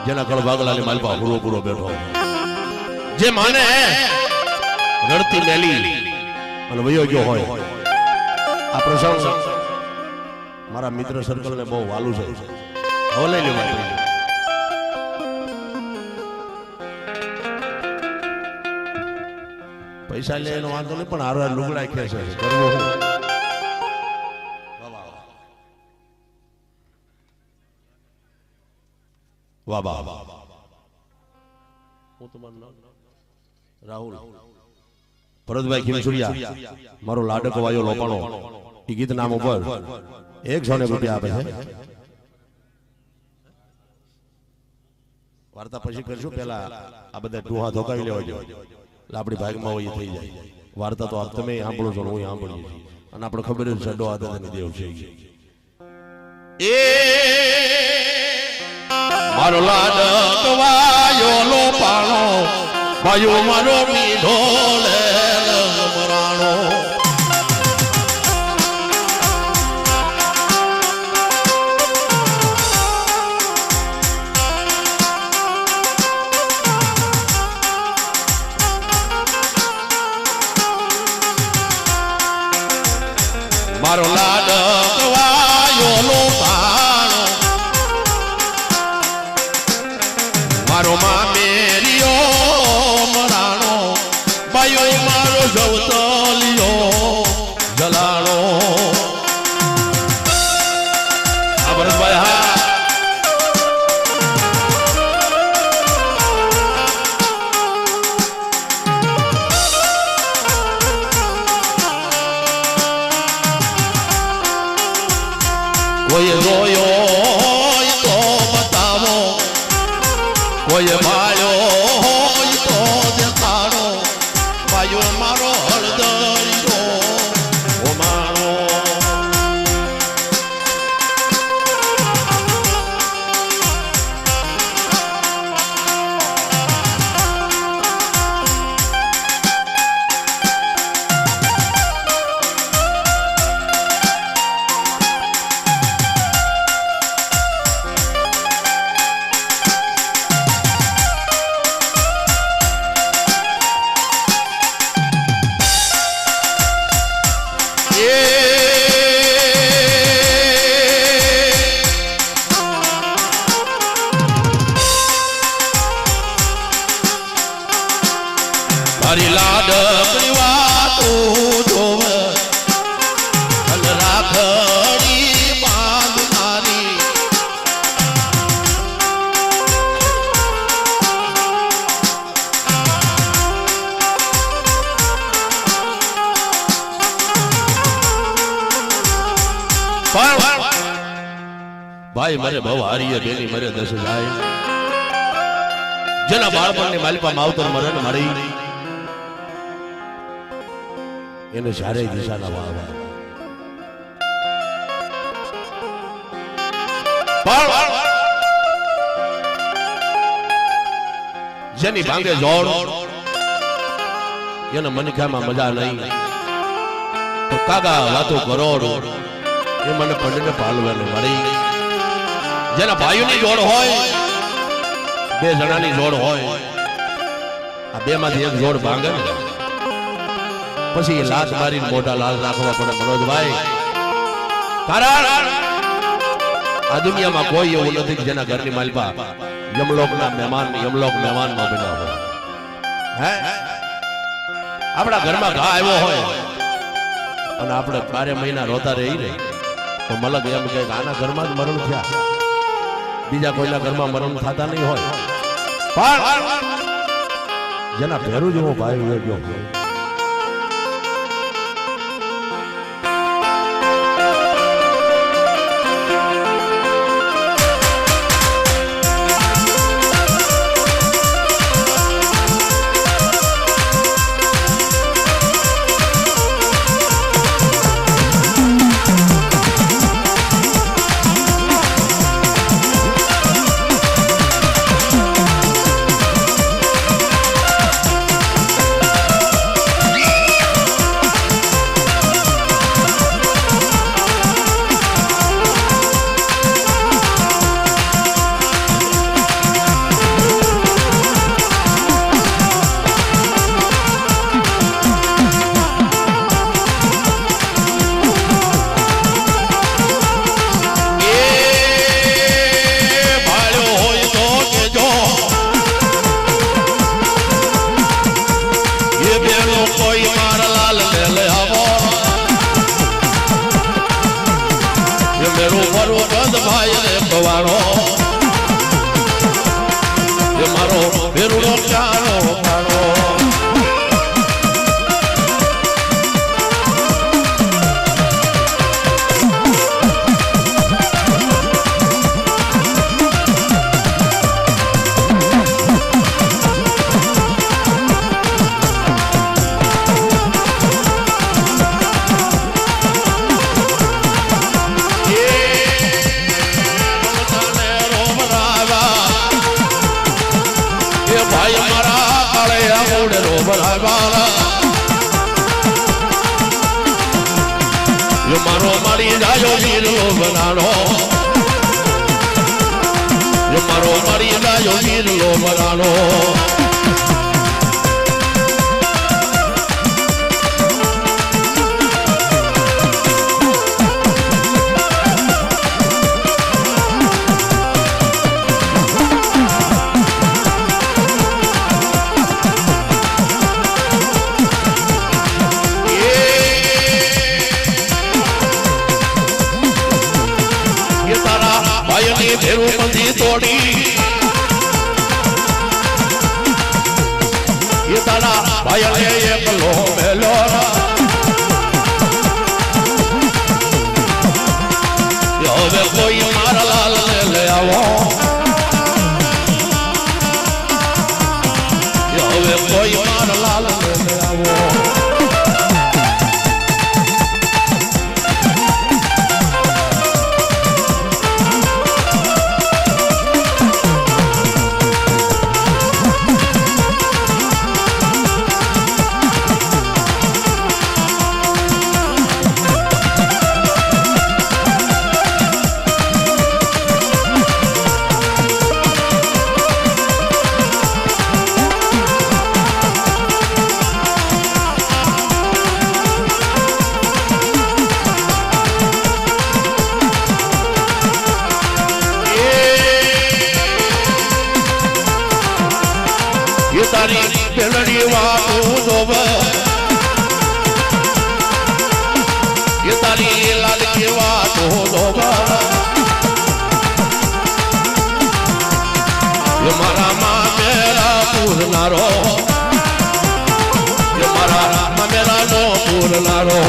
જેના કળ ભાગલાની માલપા પૂરો પૂરો બેઠો જે માને રડતી મેલી અને વયો ગયો હોય આ પ્રસંગ મારા મિત્ર સર્કલ ને બહુ વાલું છે હવે લઈ લેવા પૈસા લે એનો વાંધો નહીં પણ હારો લુગડા ખેંચે છે કરવો વાહ વાહ હું તમારું નામ રાહુલ ભરતભાઈ ખીમસુરિયા મારો લાડકો વાયો લોપાણો એ ગીત નામ ઉપર 100 રૂપિયા આપે છે વાર્તા પછી કરશું પેલા આ બધા ડોહા ધોકાવી લેવા જોઈએ એટલે આપણી ભાગમાં હોય થઈ જાય વાર્તા તો તમે સાંભળો છો હું સાંભળીએ છીએ અને આપણે ખબર છે ડોહા દાદાની દેવ છે એ મારો લાડકો વાયો લોપાણો ભાઈઓ મારો મીઠો લે મરાણો મારો લાડકો વાયો લોપાણો મારો મામેરિયો મરાણો ભાઈઓ મારો જવતલિયો જલાણો આ ભરતભાઈ હા કોઈ રોયો તો બતાવો કોઈ ભાયો હોય તો દેખાડો ભાઈઓ મારો હળદરિયો ઓમાણો તારી લાડકડી વાતો જોવે અને રાખડી બાંધનારી ભાઈ મારે બહુ હારીએ બેની મારે દસ જાય જેના બાળપણની માલિપા માવતર મરે ને મારી એને ચારે દિશાના વાવા જેની ભાંગે જોડ એને મનખામાં મજા નહીં તો કાગા વાતો કરોડ એ મને પડને પાલવાની મળી જેના ભાઈઓની જોડ હોય બે જણાની જોડ હોય આ બે માંથી એક જોડ ભાંગે ને પછી લાત મારીને મોટા લાલ રાખવા પડે મનોજભાઈ કારણ આ દુનિયામાં કોઈ એવું નથી જેના ઘરની માલપા યમલોકના મહેમાન યમલોક મહેમાનમાં બન્યા હોય હે આપણા ઘરમાં ઘા આવ્યો હોય અને આપણે 12 મહિના રોતા રહી ને તો મલક એમ કહે આના ઘરમાં જ મરણ થયા બીજા કોઈના ઘરમાં મરણ થતા નહીં હોય પણ જેના ભેરું જેવો ભાઈ ગયો ભરાય બારા યો મારો મારી જાયો વીરલો બનાનો યો મારો મારી જાયો વીરલો બનાનો भेरूबंदी तोड़ी ये तारा भाई ने एक लो मेलोरा यो वे कोई मारा लाल ले आवो यो वे कोई मारा लाल ले आवो तारी बेलड़ी वाटू जोब ये तारी लाल की वाटू जोब ये मारा माँ मेरा पूरनारो ये मारा माँ मेरा नो पूरनारो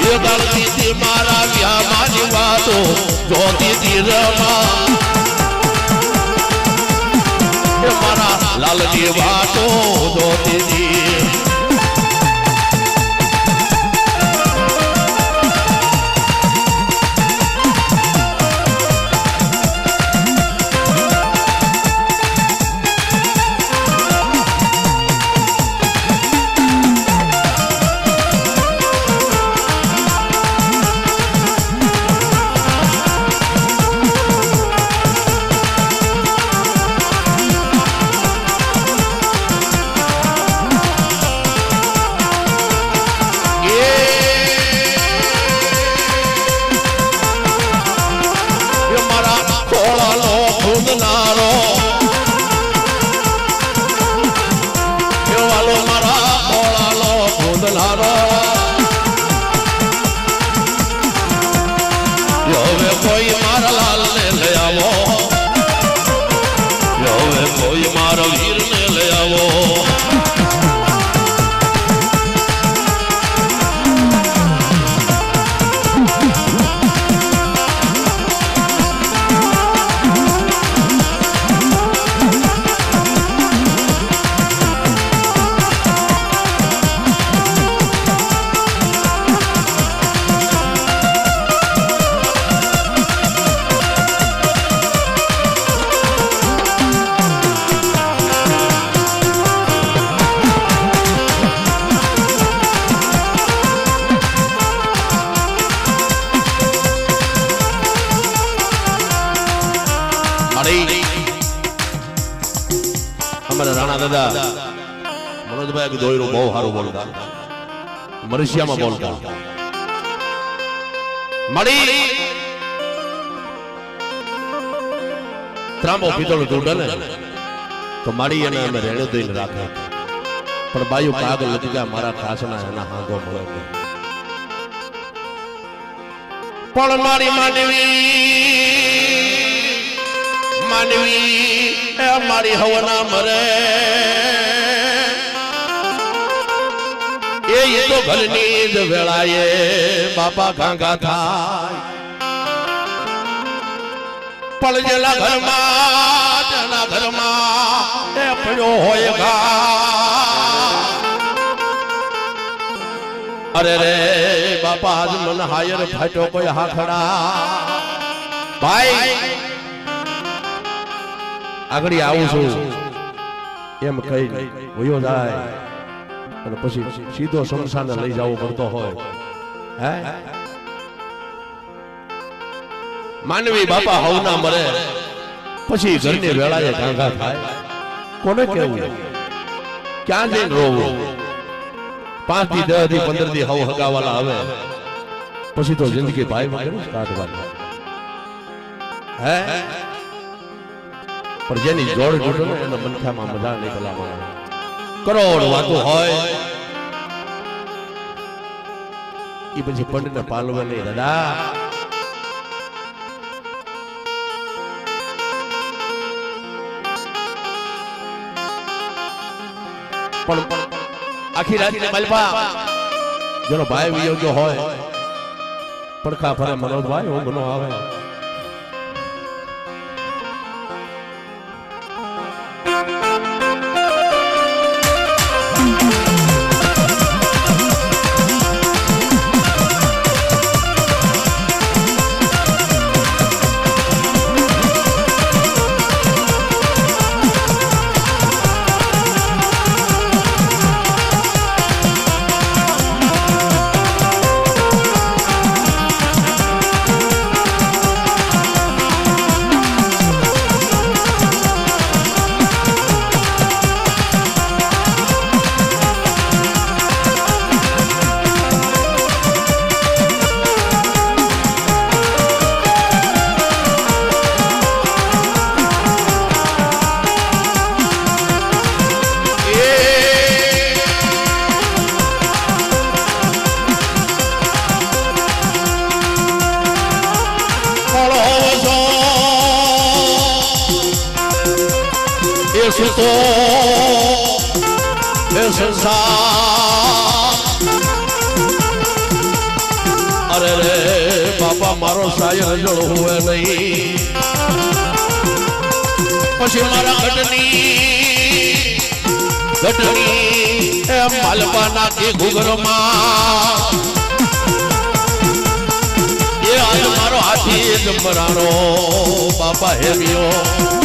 ये गलती थी मारा व्या मानी बातो जोती थी रमा ये मारा लाल जी बातो जोती थी कोई मारा लाल ले आवो यो वे कोई मारा वीर ले आवो हमारे राणा दादा मनोज भाई दोयरो बहुत हारो बोलता मलेशिया में बोलता मड़ी ત્રાંબો પિત્તળ તૂટે ને તો મારી એને અમે રેડે દઈને રાખે પણ બાયુ કાગળ લખી ગયા મારા ખાસના એના હાંગો મળે પણ મારી માનવી એ મારી હવના મરે તો ઘરની જ વેળાએ બાપા ગાંગા થાય પણ જેના ઘરમાં એ પડ્યો હોય ઘા અરે રે બાપા આજ મન હાયર ફાટ્યો કોઈ હાખડા ભાઈ આગળ આવું છું એમ કઈ વયો જાય અને પછી સીધો શમશાને લઈ જવો પડતો હોય હે માનવી બાપા હવના મરે પછી ઘરની વેળાએ ગાંગા થાય કોને કેવું ક્યાં જઈને રોવું 5 દી 10 દી 15 દી હવ હગાવાલા આવે પછી તો જિંદગી ભાઈ વગર કાઢવાની હે પણ જેની જોડ જોડો ને એના મનખામાં મજા નહીં ભલામાં કરોડ વાતો હોય એ પછી પંડને પાલવે નહીં દાદા પણ આખી રાત ને મલબા જેનો ભાઈ વિયોગ્ય હોય પડખા ફરે મનોજભાઈ હું બનો આવે તો એ સંસાર અરે રે બાપા મારો સાયર જળ હોય નહીં પછી મારા ઘટની એ માલપા નાખી ઘૂઘરમાં એ આજ મારો હાથી જ મરાણો બાપા હેવ્યો